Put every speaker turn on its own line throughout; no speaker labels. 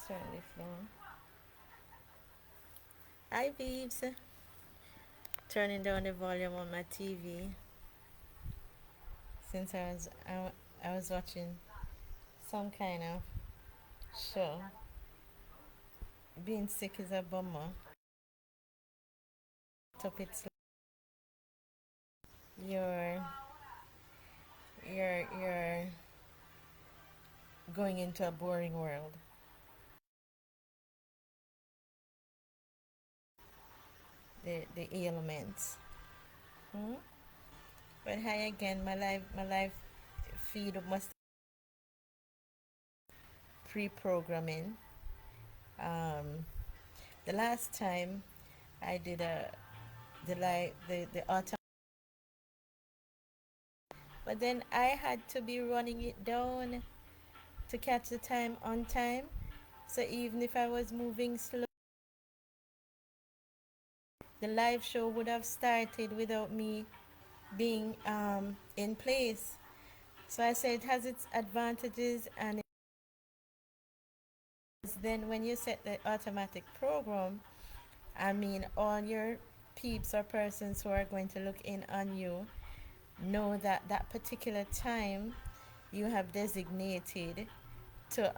turn this down. Hi, Beebs. Turning down the volume on my TV since I was watching some kind of show. Being sick is a bummer. Top it's you're you're going into a boring world. The ailments. Hmm? But hi again. My life feed must pre-programming. Um, the last time I did the autumn, but then I had to be running it down to catch the time on time. So even if I was moving slow, the live show would have started without me being in place. So I say it has its advantages, and then when you set the automatic program, I mean, all your peeps or persons who are going to look in on you know that that particular time you have designated to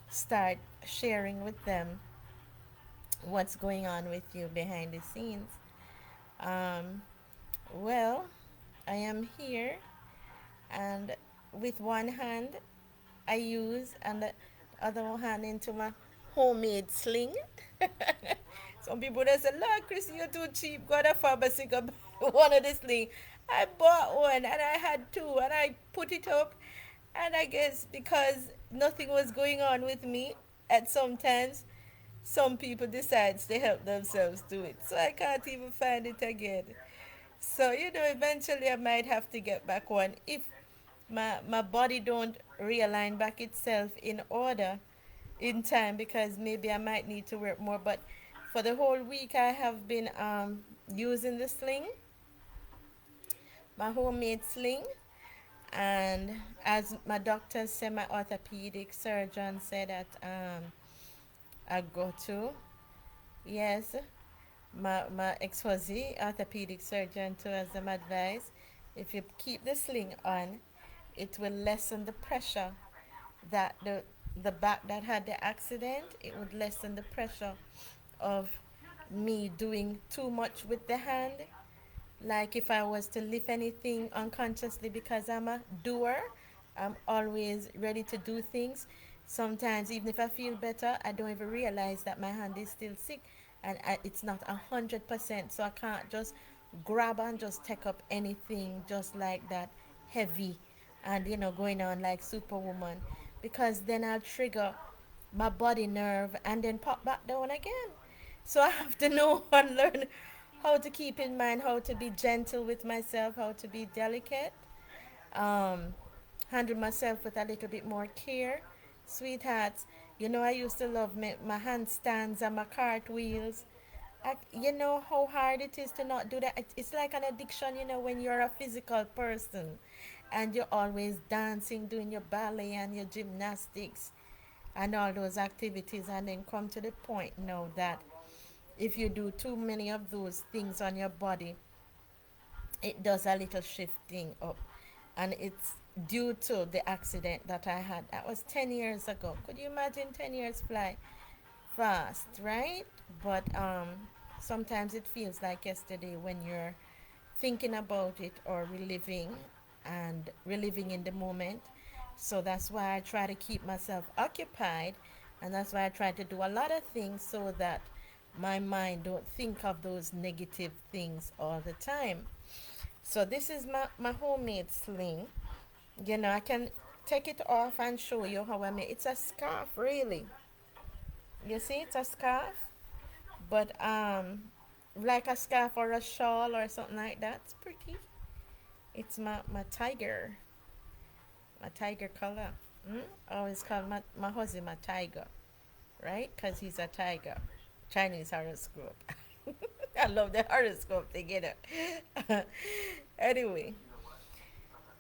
start sharing with them what's going on with you behind the scenes. Um, well, I am here, and with one hand I use, and the other hand into my homemade sling. Some people they say, Lord Chrissy, you're too cheap. Go to the pharmacy, go buy one of this sling. I bought one and I had two and I put it up, and I guess because nothing was going on with me at some times, some people decides to help themselves do it. So I can't even find it again. So eventually I might have to get back one if my body don't realign back itself in order in time, because maybe I might need to work more. But for the whole week I have been using the sling, my homemade sling, and as my doctor said, my orthopedic surgeon said that I go to, yes, my ex-husband, orthopedic surgeon too, has them advice, if you keep the sling on, it will lessen the pressure that the back that had the accident, it would lessen the pressure of me doing too much with the hand. Like if I was to lift anything unconsciously, because I'm a doer, I'm always ready to do things. Sometimes even if I feel better, I don't even realize that my hand is still sick, and it's not 100%. So I can't just grab and just take up anything just like that heavy, and going on like Superwoman, because then I'll trigger my body nerve and then pop back down again. So I have to know and learn how to keep in mind how to be gentle with myself, how to be delicate, um, handle myself with a little bit more care. Sweethearts, I used to love my handstands and my cartwheels. You know how hard it is to not do that. It's like an addiction, when you're a physical person and you're always dancing, doing your ballet and your gymnastics and all those activities, and then come to the point now that if you do too many of those things on your body, it does a little shifting up. And it's due to the accident that I had. That was 10 years ago. Could you imagine 10 years fly fast, right? But sometimes it feels like yesterday when you're thinking about it or reliving in the moment. So that's why I try to keep myself occupied, and that's why I try to do a lot of things so that my mind don't think of those negative things all the time. So this is my homemade sling. I can take it off and show you how I make. It's a scarf, really. You see, it's a scarf, but like a scarf or a shawl or something like that. It's pretty. It's my tiger color. I always call my husband my tiger, right? Because he's a tiger. Chinese horoscope. I love the horoscope together. Anyway,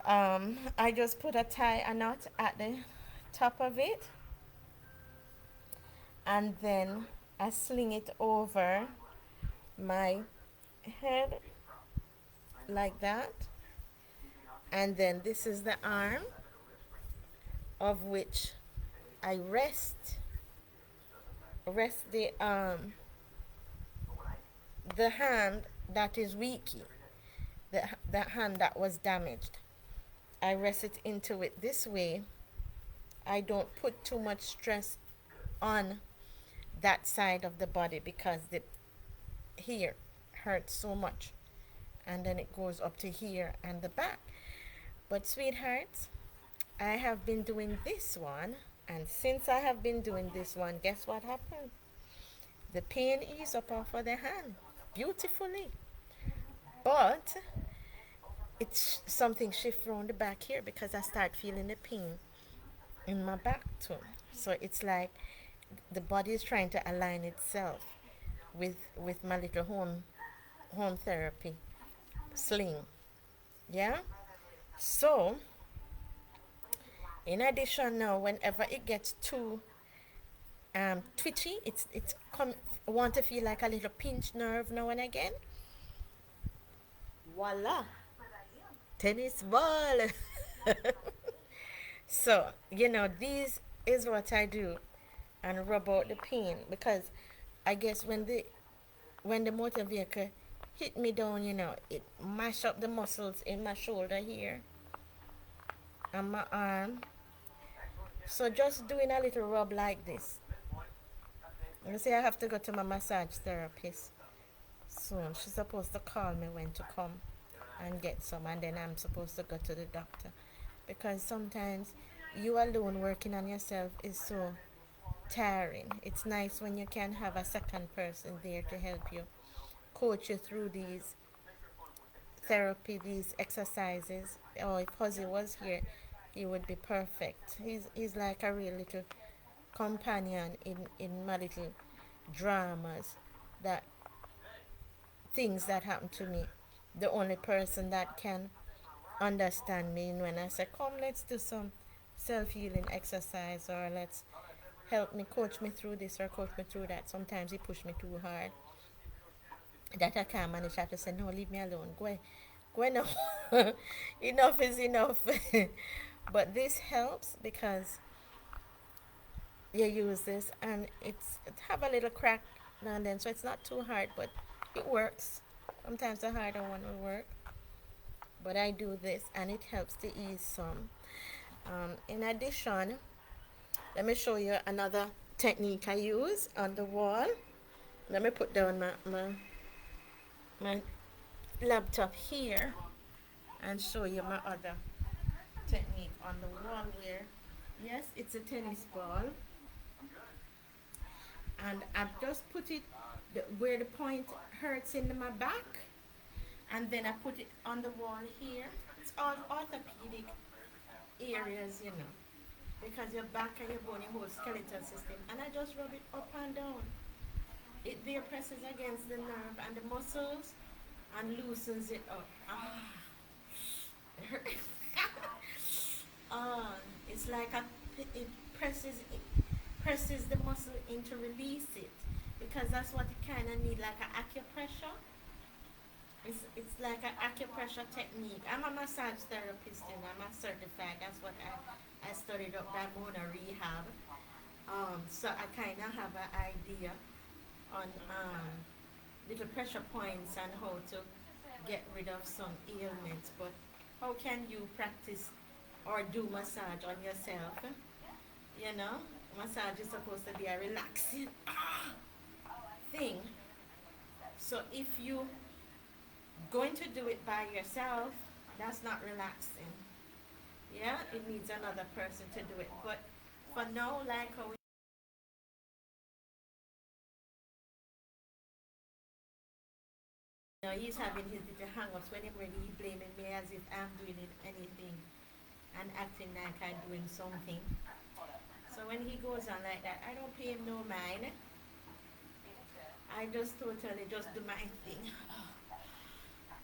I just put a knot at the top of it, and then I sling it over my head like that, and then this is the arm of which I rest the hand that is weaky, the hand that was damaged. I rest it into it this way. I don't put too much stress on that side of the body because the here hurts so much, and then it goes up to here and the back. But sweethearts, I have been doing this one, and since I have been doing this one, guess what happened? The pain eased up off of the hand beautifully. But it's something shift around the back here because I start feeling the pain in my back too. So it's like the body is trying to align itself with my little home therapy sling. Yeah. So in addition, now whenever it gets too twitchy, it's come want to feel like a little pinch nerve now and again. Voila, tennis ball. So these is what I do and rub out the pain because I guess when the motor vehicle hit me down, it mash up the muscles in my shoulder here and my arm. So just doing a little rub like this. You see, I have to go to my massage therapist soon. She's supposed to call me when to come and get some, and then I'm supposed to go to the doctor because sometimes you alone working on yourself is so tiring. It's nice when you can have a second person there to help you, coach you through these therapy, these exercises. Oh, if Jose was here, he would be perfect. He's like a real little companion in my little dramas, that things that happen to me. The only person that can understand me when I say, come, let's do some self healing exercise, or let's help me, coach me through this or coach me through that. Sometimes he push me too hard that I can't manage. I have to say, no, leave me alone. Go now. Enough is enough. But this helps because you use this and it have a little crack now and then, so it's not too hard, but it works. Sometimes the harder one will work, but I do this and it helps to ease some. In addition, let me show you another technique I use on the wall. Let me put down my laptop here and show you my other technique on the wall where, yes, it's a tennis ball, and I've just put it where the point hurts in my back, and then I put it on the wall here. It's all orthopedic areas, because your back and your bone, your whole skeletal system, and I just rub it up and down. It there presses against the nerve and the muscles and loosens it up. Ah, it's like it presses the muscle in to release it, because that's what it kind of need, like an acupressure. It's like an acupressure technique. I'm a massage therapist and I'm a certified. That's what I studied up that Mona rehab. So I kind of have an idea on little pressure points and how to get rid of some ailments. But how can you practice or do massage on yourself? Massage is supposed to be a relaxing thing. So if you going to do it by yourself, that's not relaxing. Yeah, it needs another person to do it. But for now, like how he's having his little hang-ups whenever he's blaming me as if I'm doing anything and acting like I'm doing something. So when he goes on like that, I don't pay him no mind. I just totally just do my thing.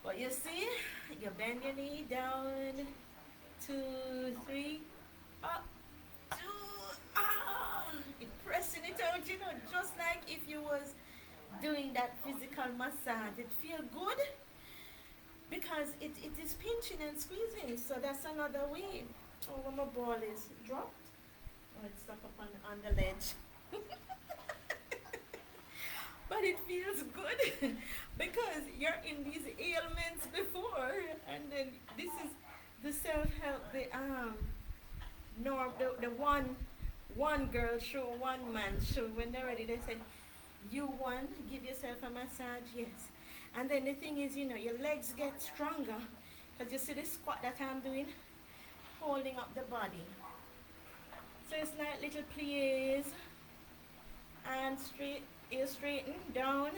But you see, you bend your knee down, 2, 3, up, 2, ah. It pressing it out, just like if you was doing that physical massage. It feel good because it is pinching and squeezing. So that's another way. Oh, when my ball is dropped. Oh, it's stuck up on the ledge. But it feels good because you're in these ailments before, and then this is the self-help, the norm, the one girl show, one man show. When they're ready, they said, you one, give yourself a massage, yes. And then the thing is, your legs get stronger because you see the squat that I'm doing, holding up the body. So it's like little plies and straight, you straighten down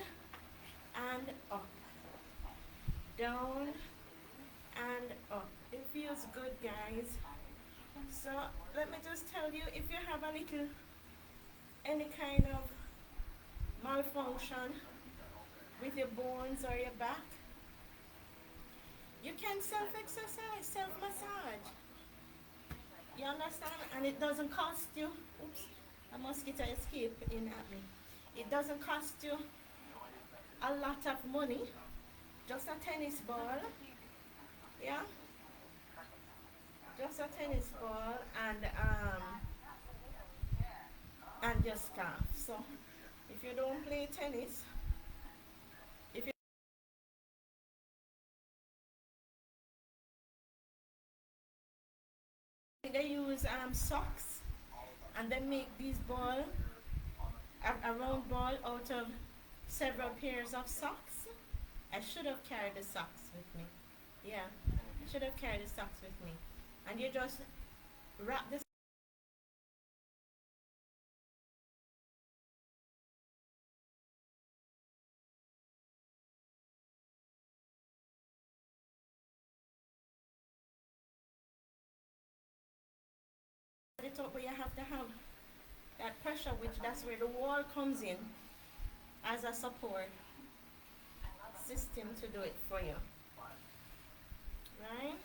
and up, down and up. It feels good, guys. So let me just tell you, if you have a little, any kind of malfunction with your bones or your back, you can self-exercise, self-massage. You understand? And it doesn't cost you, oops, a mosquito escaped in at me. It doesn't cost you a lot of money, just a tennis ball, yeah? Just a tennis ball and your scarf. So if you don't play tennis, if you they use socks and they make these ball a round ball out of several pairs of socks. I should have carried the socks with me. Yeah, I should have carried the socks with me. And you just wrap this. It up, but you have to have that pressure, which that's where the wall comes in as a support system to do it for you, right?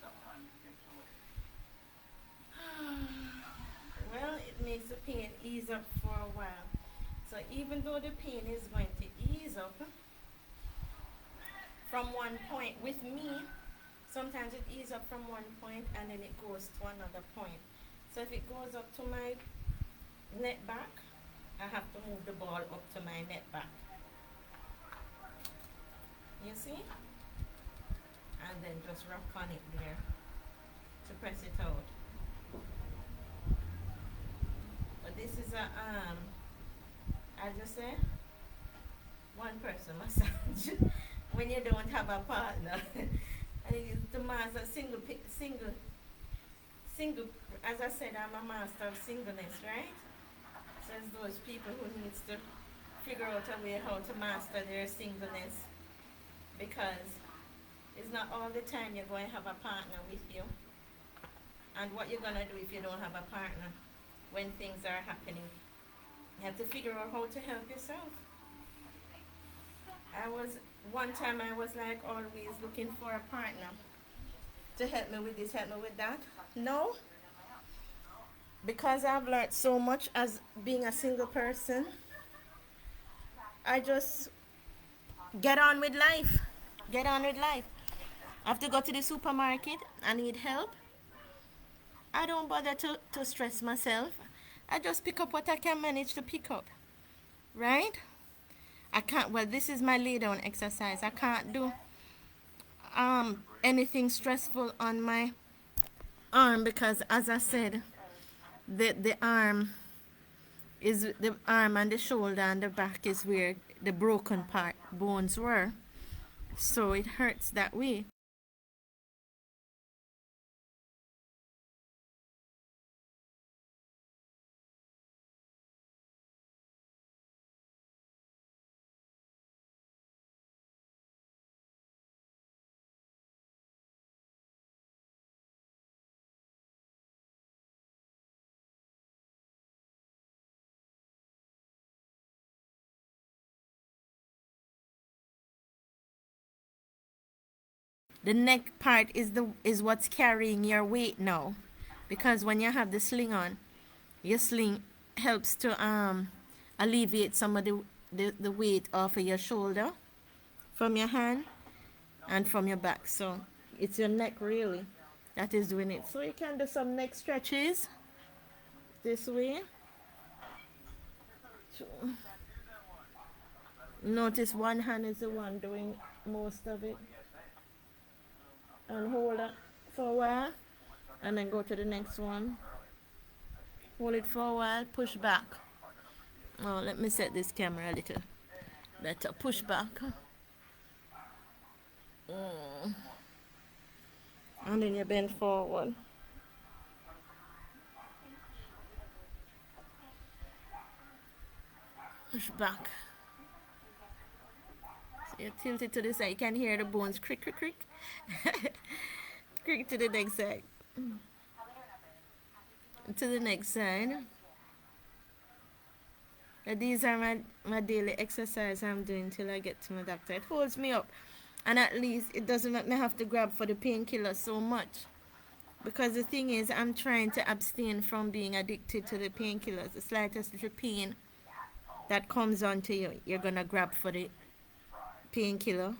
Well, it makes the pain ease up for a while. So even though the pain is going to ease up from one point, with me, sometimes it eases up from one point and then it goes to another point. So if it goes up to my net back, I have to move the ball up to my net back. You see? And then just rock on it there to press it out. But this is I just say, one person massage when you don't have a partner. And it is to master single, as I said, I'm a master of singleness, right? So it's those people who needs to figure out a way how to master their singleness, because it's not all the time you're going to have a partner with you. And what you're going to do if you don't have a partner when things are happening. You have to figure out how to help yourself. One time I was like always looking for a partner to help me with this, help me with that. No, because I've learned so much as being a single person, I just get on with life. Get on with life. I have to go to the supermarket, I need help. I don't bother to stress myself. I just pick up what I can manage to pick up. Right? I can't, well, this is my lay down exercise. I can't do anything stressful on my arm because, as I said, the arm and the shoulder and the back is where the broken part bones were. So it hurts that way. The neck part is what's carrying your weight now, because when you have the sling on, your sling helps to alleviate some of the weight off of your shoulder, from your hand, and from your back. So it's your neck really that is doing it. So you can do some neck stretches this way. So notice one hand is the one doing most of it. And hold it for a while. And then go to the next one. Hold it for a while. Push back. Oh, let me set this camera a little better. Push back. And then you bend forward. Push back. So you tilt it to the side. You can hear the bones crick, crick, crick. Crick to the next side. To the next side. These are my daily exercise I'm doing till I get to my doctor. It holds me up. And at least it doesn't make me have to grab for the painkiller so much. Because the thing is, I'm trying to abstain from being addicted to the painkillers. The slightest little pain that comes onto you, you're going to grab for the painkiller.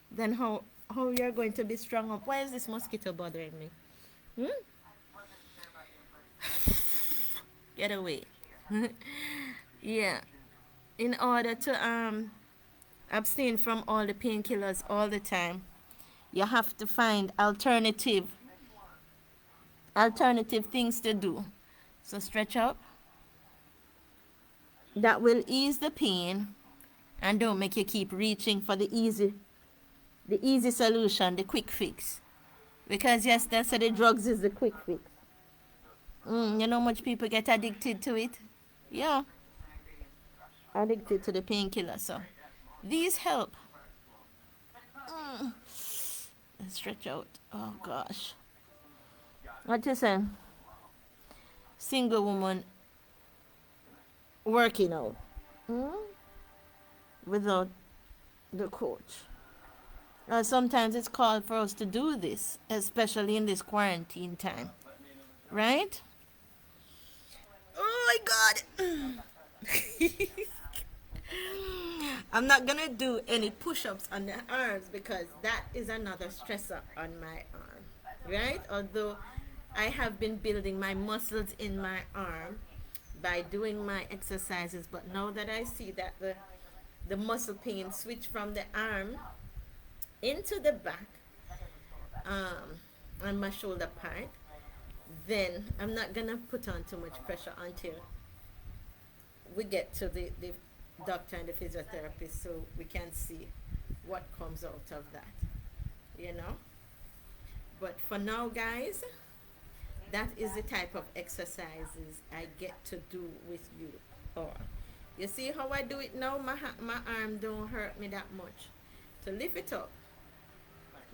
Then how you're going to be strung up? Why is this mosquito bothering me? Get away. Yeah. In order to abstain from all the painkillers all the time, you have to find alternative things to do. So stretch up. That will ease the pain and don't make you keep reaching for the easy solution, the quick fix. Because yes, that's the drugs is the quick fix. You know how much people get addicted to it? Yeah. Addicted to the painkiller. So these help. Stretch out. Oh gosh. What you say? Single woman working out without the coach. Sometimes it's called for us to do this, especially in this quarantine time. Right? Oh my God. I'm not gonna do any push-ups on the arms because that is another stressor on my arm. Right? Although I have been building my muscles in my arm by doing my exercises, but now that I see that the muscle pain switch from the arm into the back on my shoulder part, then I'm not gonna put on too much pressure until we get to the doctor and the physiotherapist so we can see what comes out of that, you know. But for now, guys, that is the type of exercises I get to do with you. Or you see how I do it now? My arm don't hurt me that much. To lift it up,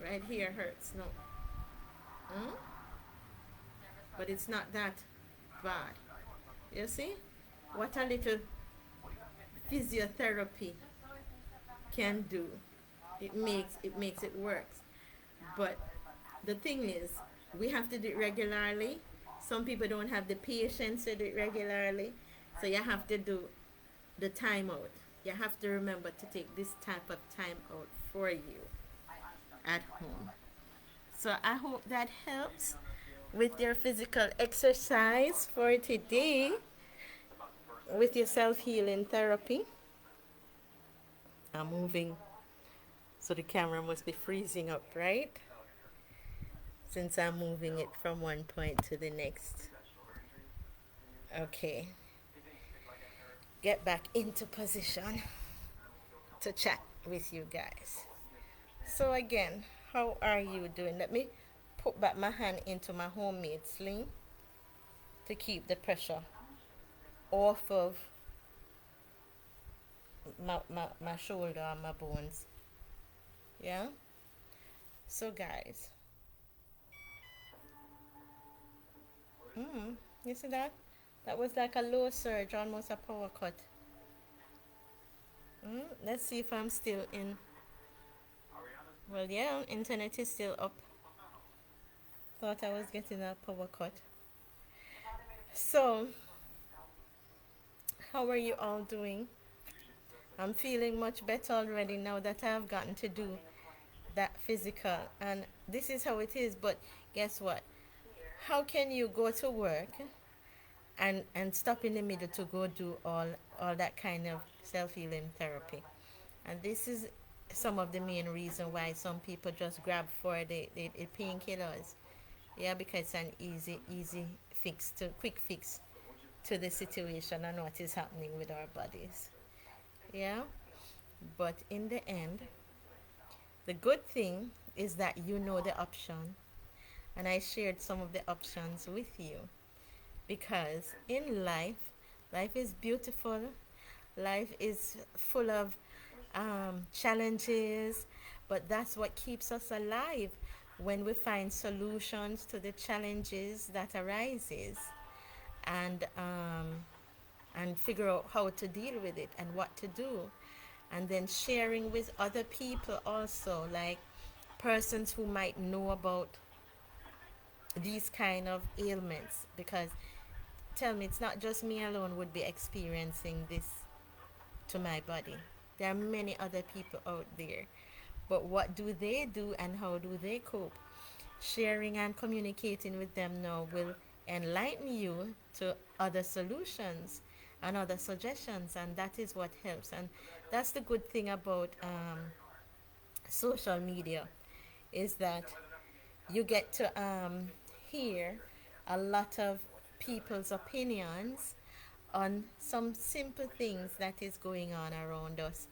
right here hurts now. But it's not that bad. You see? What a little physiotherapy can do. It makes it works. But the thing is, we have to do it regularly. Some people don't have the patience to do it regularly. So you have to do the time out. You have to remember to take this type of time out for you at home. So I hope that helps with your physical exercise for today, with your self-healing therapy. I'm moving, so the camera must be freezing up, right? Since I'm moving it from one point to the next. Okay. Get back into position to chat with you guys. So again, how are you doing? Let me put back my hand into my homemade sling to keep the pressure off of my shoulder and my bones. Yeah? So guys, you see that? That was like a low surge, almost a power cut. Let's see if I'm still in. Well, yeah, internet is still up. Thought I was getting a power cut. So, How are you all doing? I'm feeling much better already now that I've gotten to do that physical. And this is how it is. But guess what? How can you go to work and stop in the middle to go do all that kind of self healing therapy? And this is some of the main reason why some people just grab for the painkillers. Yeah, because it's an easy fix to quick fix to the situation and what is happening with our bodies. Yeah, but in the end, the good thing is that you know the option, and I shared some of the options with you because in life, life is beautiful, life is full of challenges, but that's what keeps us alive when we find solutions to the challenges that arises and figure out how to deal with it and what to do, and then sharing with other people also, like persons who might know about these kind of ailments, because tell me, it's not just me alone would be experiencing this to my body. There are many other people out there, but what do they do and how do they cope? Sharing and communicating with them now will enlighten you to other solutions and other suggestions, and that is what helps. And that's the good thing about social media, is that you get to hear a lot of people's opinions on some simple things that is going on around us,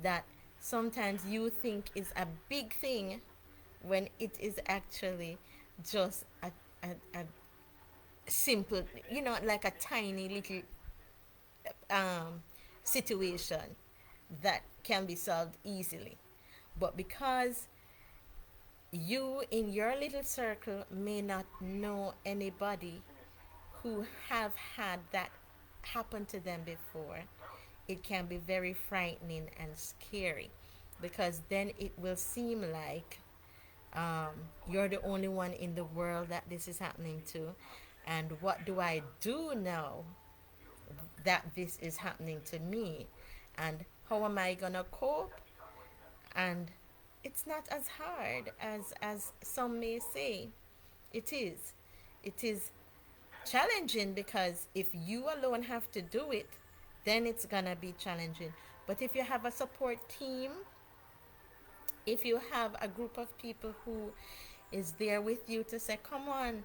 that sometimes you think is a big thing when it is actually just a simple, like a tiny little um, situation that can be solved easily. But because you in your little circle may not know anybody who have had that happen to them before, it can be very frightening and scary, because then it will seem like you're the only one in the world that this is happening to. And what do I do now that this is happening to me? And how am I going to cope? And it's not as hard as some may say. It is. It is challenging, because if you alone have to do it, then it's going to be challenging. But if you have a support team, if you have a group of people who is there with you to say, come on,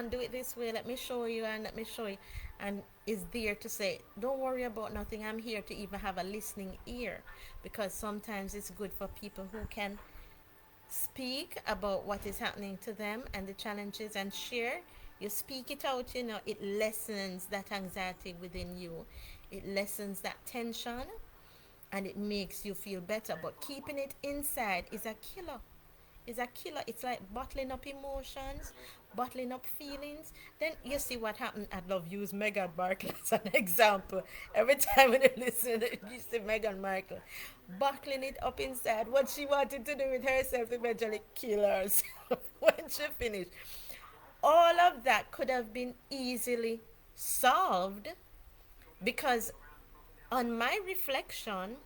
do it this way, let me show you, and let me show you, and is there to say, don't worry about nothing, I'm here to even have a listening ear, because sometimes it's good for people who can speak about what is happening to them and the challenges and share. You speak it out, it lessens that anxiety within you, it lessens that tension, and it makes you feel better. But keeping it inside is a killer. Is a killer. It's like bottling up emotions, bottling up feelings. Then you see what happened. I love use Meghan Markle as an example. Every time when you listen, you see Meghan Markle bottling it up inside. What she wanted to do with herself eventually kill herself when she finished. All of that could have been easily solved, because on my reflection,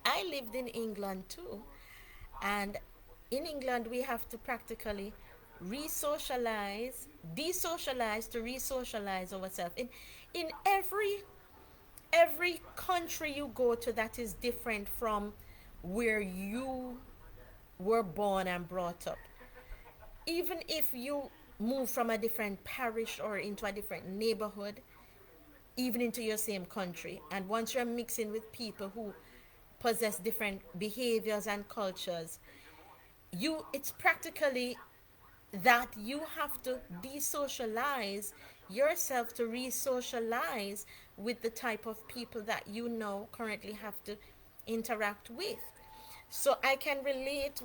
I lived in England too. And in England, we have to practically re-socialize, desocialize to re-socialize ourselves. In every country you go to that is different from where you were born and brought up. Even if you move from a different parish or into a different neighborhood, even into your same country, and once you're mixing with people who possess different behaviors and cultures, it's practically that you have to desocialize yourself to re-socialize with the type of people that you know currently have to interact with. So I can relate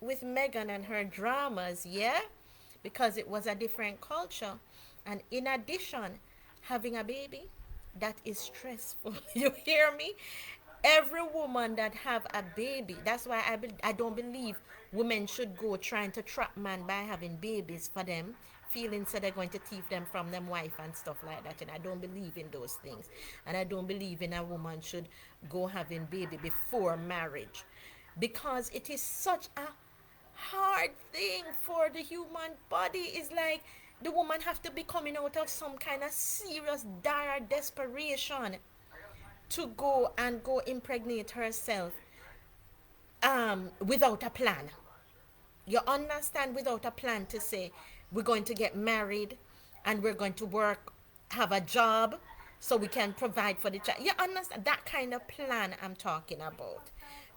with Megan and her dramas, yeah, because it was a different culture, and in addition, having a baby, that is stressful. You hear me? Every woman that have a baby, that's why I don't believe women should go trying to trap man by having babies for them feeling so they're going to thief them from them wife and stuff like that. And I don't believe in those things. And I don't believe in a woman should go having baby before marriage, because it is such a hard thing for the human body. Is like the woman have to be coming out of some kind of serious dire desperation to go impregnate herself without a plan. You understand? Without a plan to say we're going to get married and we're going to work, have a job so we can provide for the child. You understand that kind of plan I'm talking about?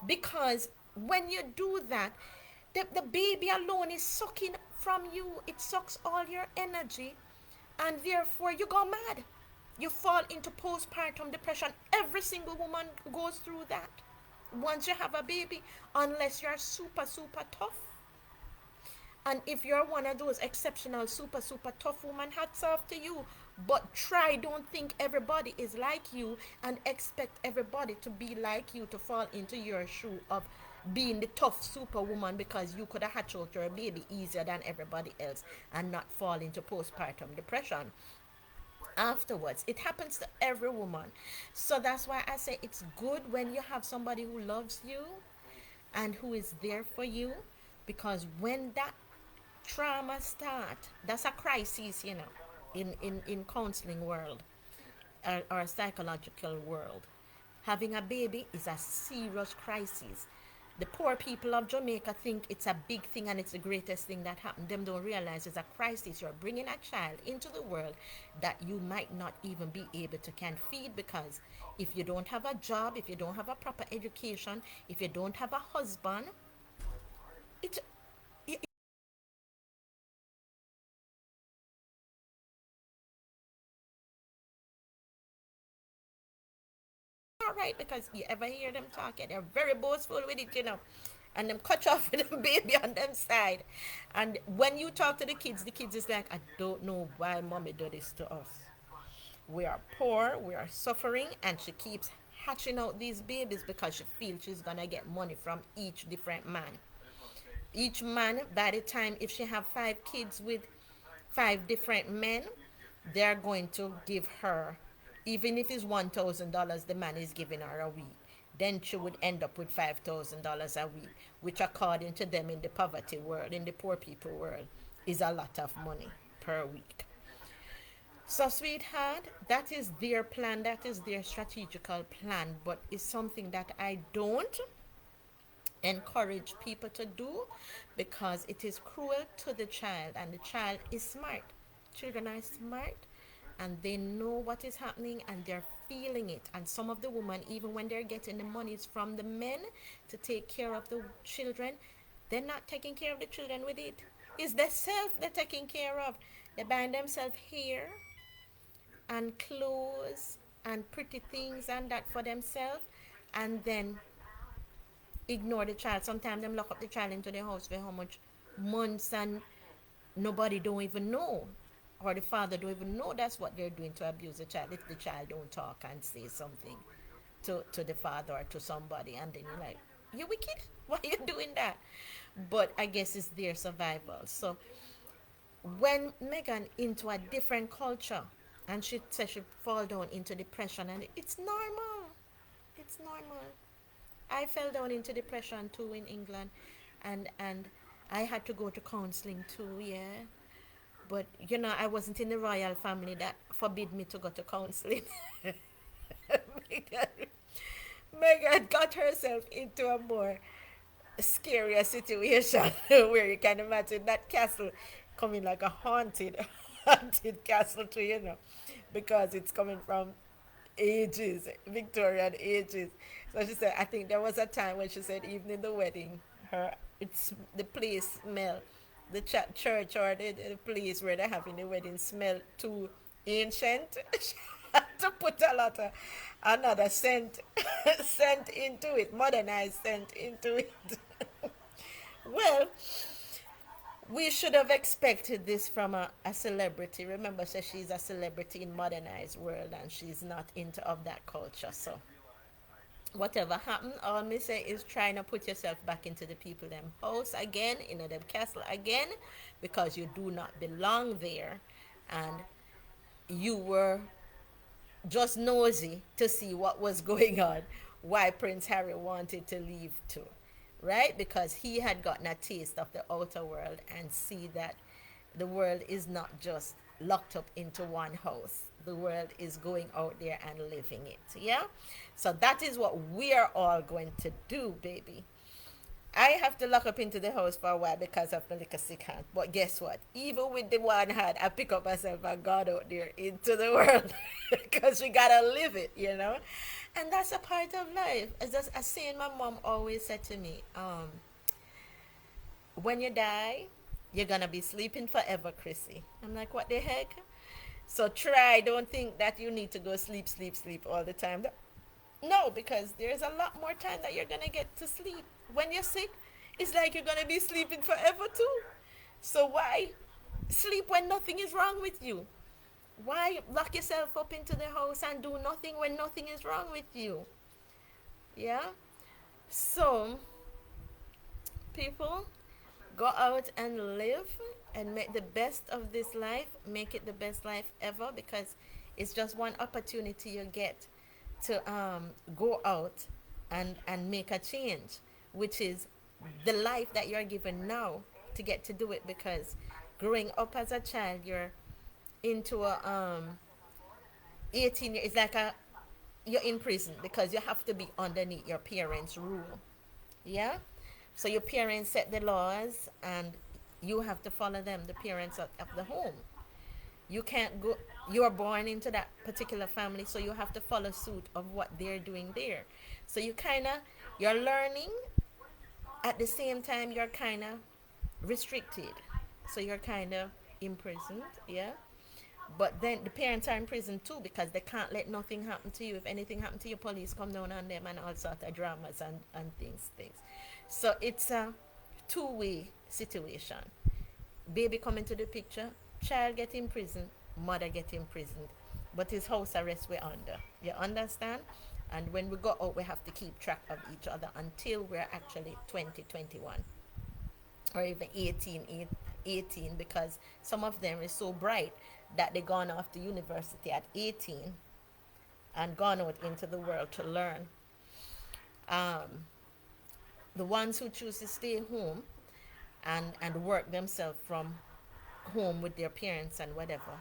Because when you do that, the baby alone is sucking from you. It sucks all your energy, and therefore you go mad. You fall into postpartum depression. Every single woman goes through that once you have a baby, unless you're super, super tough. And if you're one of those exceptional, super, super tough women, hats off to you. But try, don't think everybody is like you and expect everybody to be like you to fall into your shoe of being the tough superwoman, because you could have hatched out your baby easier than everybody else and not fall into postpartum depression afterwards. It happens to every woman. So that's why I say it's good when you have somebody who loves you and who is there for you, because when that trauma start, that's a crisis, in counseling world, or psychological world. Having a baby is a serious crisis. The poor people of Jamaica think it's a big thing and it's the greatest thing that happened. Them don't realize it's a crisis. You're bringing a child into the world that you might not even be able to can feed, because if you don't have a job, if you don't have a proper education, if you don't have a husband, it all right, because you ever hear them talking, they're very boastful with it. And them cut off with the baby on them side. And when you talk to the kids is like, I don't know why mommy do this to us. We are poor, we are suffering, and she keeps hatching out these babies because she feels she's gonna get money from each different man. Each man, by the time, if she have 5 kids with 5 different men, they're going to give her, even if it's $1,000 the man is giving her a week, then she would end up with $5,000 a week, which according to them in the poverty world, in the poor people world, is a lot of money per week. So, sweetheart, that is their plan, that is their strategical plan, but it's something that I don't encourage people to do, because it is cruel to the child, and the child is smart. Children are smart, and they know what is happening and they're feeling it. And some of the women, even when they're getting the monies from the men to take care of the children, they're not taking care of the children with it. It's themselves they're taking care of. They're buying themselves hair and clothes and pretty things and that for themselves, and then ignore the child. Sometimes them lock up the child into the house for how much months, and nobody don't even know, or the father don't even know that's what they're doing to abuse the child, if the child don't talk and say something to the father or to somebody, and then you're like, you wicked, why are you doing that? But I guess it's their survival. So when Megan into a different culture, and she said she fall down into depression, and it's normal, it's normal. I fell down into depression too in England, and I had to go to counseling too. Yeah, but I wasn't in the royal family that forbid me to go to counseling. Megan, Megan got herself into a more scarier situation where you can imagine that castle coming like a haunted, haunted castle to because it's coming from ages, Victorian ages. So she said, I think there was a time when she said, even in the wedding, it's the place smell, the church or the place where they're having the wedding smell too ancient. She had to put a lot of another scent, scent into it, modernized scent into it. Well, we should have expected this from a celebrity. Remember, so she's a celebrity in modernized world, and she's not into of that culture. So whatever happened, all me say is trying to put yourself back into the people them house again, in them castle again, because you do not belong there, and you were just nosy to see what was going on, why Prince Harry wanted to leave too, right? Because he had gotten a taste of the outer world and see that the world is not just locked up into one house. The world is going out there and living it. Yeah? So that is what we are all going to do, baby. I have to lock up into the house for a while because of my little sick hand. But guess what? Even with the one hand, I pick up myself and gone out there into the world because we gotta live it, you know. And that's a part of life. As just a saying my mom always said to me, when you die, you're gonna be sleeping forever, Chrissy. I'm like, what the heck? So try. Don't think that you need to go sleep, sleep, sleep all the time. No, because there's a lot more time that you're gonna get to sleep. When you're sick, it's like you're gonna be sleeping forever too. So why sleep when nothing is wrong with you? Why lock yourself up into the house and do nothing when nothing is wrong with you? Yeah? So, people, go out and live and make the best of this life. Make it the best life ever, because it's just one opportunity you get to go out and make a change, which is the life that you're given now to get to do it. Because growing up as a child, you're into a 18 years, it's like a you're in prison because you have to be underneath your parents' rule. Yeah? So your parents set the laws and you have to follow them, the parents of the home. You can't go, you're born into that particular family, so you have to follow suit of what they're doing there. So you're learning, at the same time you're kind of restricted. So you're kind of imprisoned, yeah? But then the parents are in prison too because they can't let nothing happen to you. If anything happen to you, police come down on them and all sorts of dramas and things. So it's a two-way situation. Baby come into the picture, child get in prison, mother get imprisoned. But it's house arrest we're under. You understand? And when we go out, we have to keep track of each other until we're actually 2021 or even 18, because some of them is so bright that they gone off to university at 18 and gone out into the world to learn. Um, the ones who choose to stay home and work themselves from home with their parents and whatever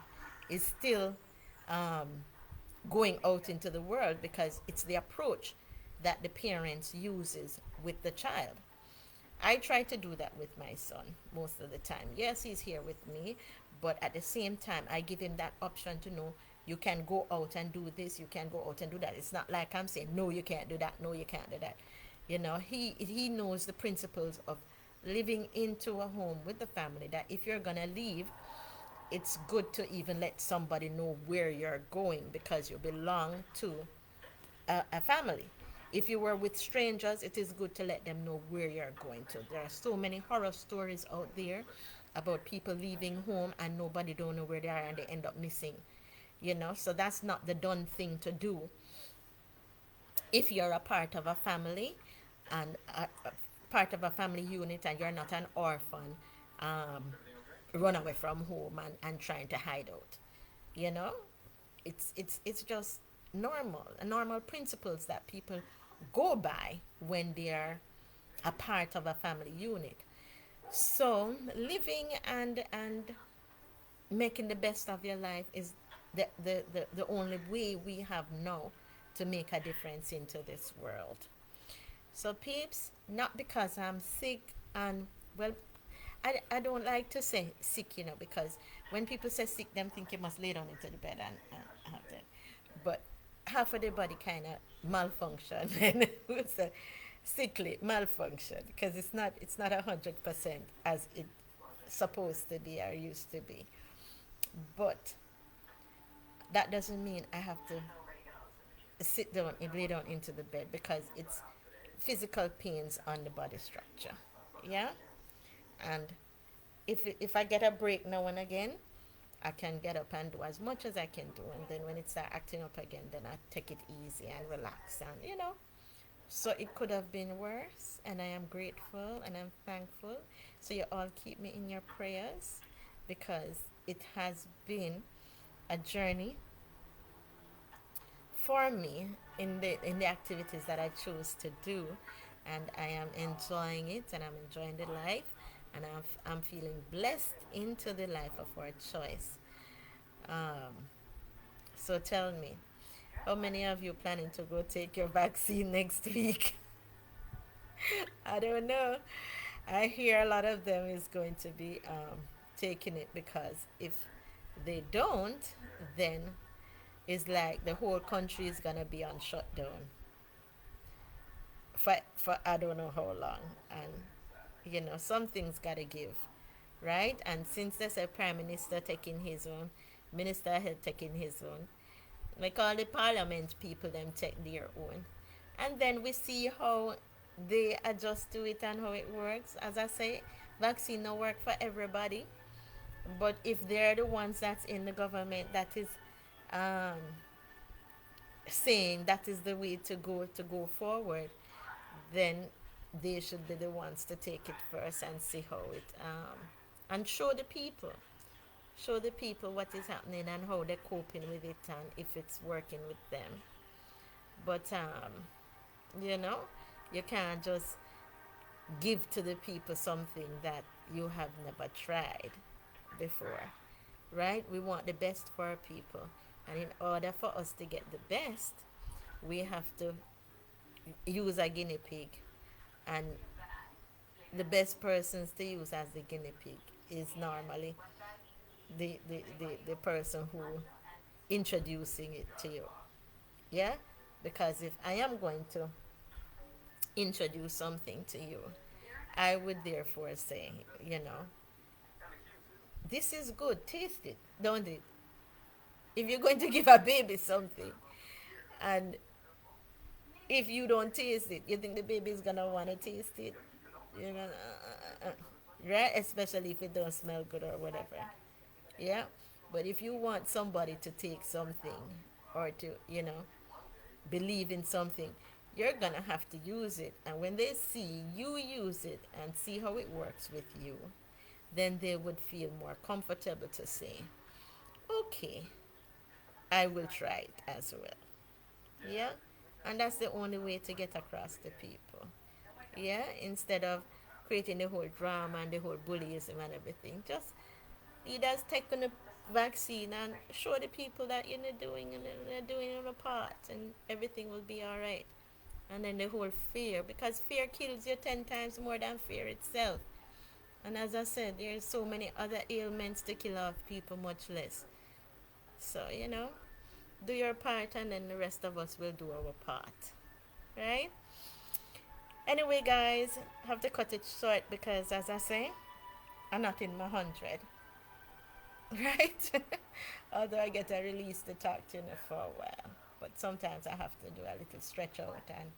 is still um, going out into the world because it's the approach that the parents uses with the child. I try to do that with my son most of the time. Yes, he's here with me, but at the same time, I give him that option to know you can go out and do this, you can go out and do that. It's not like I'm saying, no, you can't do that, no, you can't do that. You know, he knows the principles of living into a home with the family, that if you're going to leave, it's good to even let somebody know where you're going because you belong to a family. If you were with strangers, it is good to let them know where you're going to. There are so many horror stories out there about people leaving home and nobody don't know where they are and they end up missing. You know, so that's not the done thing to do if you're a part of a family and a part of a family unit and you're not an orphan, um, run away from home and trying to hide out. You know, it's just normal principles that people go by when they're a part of a family unit. So living and making the best of your life is the only way we have now to make a difference into this world. So peeps, not because I'm sick and well, I don't like to say sick, you know, because when people say sick, them think you must lay down into the bed and have that. But half of the body kind of malfunction and it's a sickly malfunction because it's not 100% as it's supposed to be or used to be. But that doesn't mean I have to sit down and lay down into the bed because it's physical pains on the body structure. Yeah? And if I get a break now and again, I can get up and do as much as I can do. And then when it starts acting up again, then I take it easy and relax and, you know, So it could have been worse, and I am grateful and I'm thankful. So you all keep me in your prayers because it has been a journey for me in the activities that I choose to do, and I am enjoying it, and I'm enjoying the life, and I'm feeling blessed into the life of our choice. Um, so tell me, how many of you planning to go take your vaccine next week? I don't know. I hear a lot of them is going to be taking it because if they don't, then it's like the whole country is gonna be on shutdown for I don't know how long, and something's gotta give, right? And since there's a prime minister taking his own, minister had taken his own, like all the parliament people them take their own, and then we see how they adjust to it and how it works. As I say, vaccine no work for everybody, but if they're the ones that's in the government that is um, saying that is the way to go forward, then they should be the ones to take it first and see how it and show the people what is happening and how they're coping with it and if it's working with them. But you know, you can't just give to the people something that you have never tried before, right? We want the best for our people, and in order for us to get the best, we have to use a guinea pig, and the best persons to use as the guinea pig is normally the person who introducing it to you. Yeah, because if I am going to introduce something to you, I would therefore say, this is good, taste it, don't it? If you're going to give a baby something, and if you don't taste it, you think the baby's gonna want to taste it, you know, right? Especially if it don't smell good or whatever. Yeah, but if you want somebody to take something or to believe in something, you're gonna have to use it, and when they see you use it and see how it works with you, then they would feel more comfortable to say, okay, I will try it as well. Yeah, and that's the only way to get across to people. Yeah, instead of creating the whole drama and the whole bullyism and everything, just either take on the vaccine and show the people that you're doing and they're doing your part, and everything will be all right. And then the whole fear, because fear kills you 10 times more than fear itself. And as I said, there's so many other ailments to kill off people much less. So do your part, and then the rest of us will do our part, right? Anyway, guys, I have to cut it short because, as I say, I'm not in my 100, right? Although I get a release to talk to you for a while, but sometimes I have to do a little stretch out and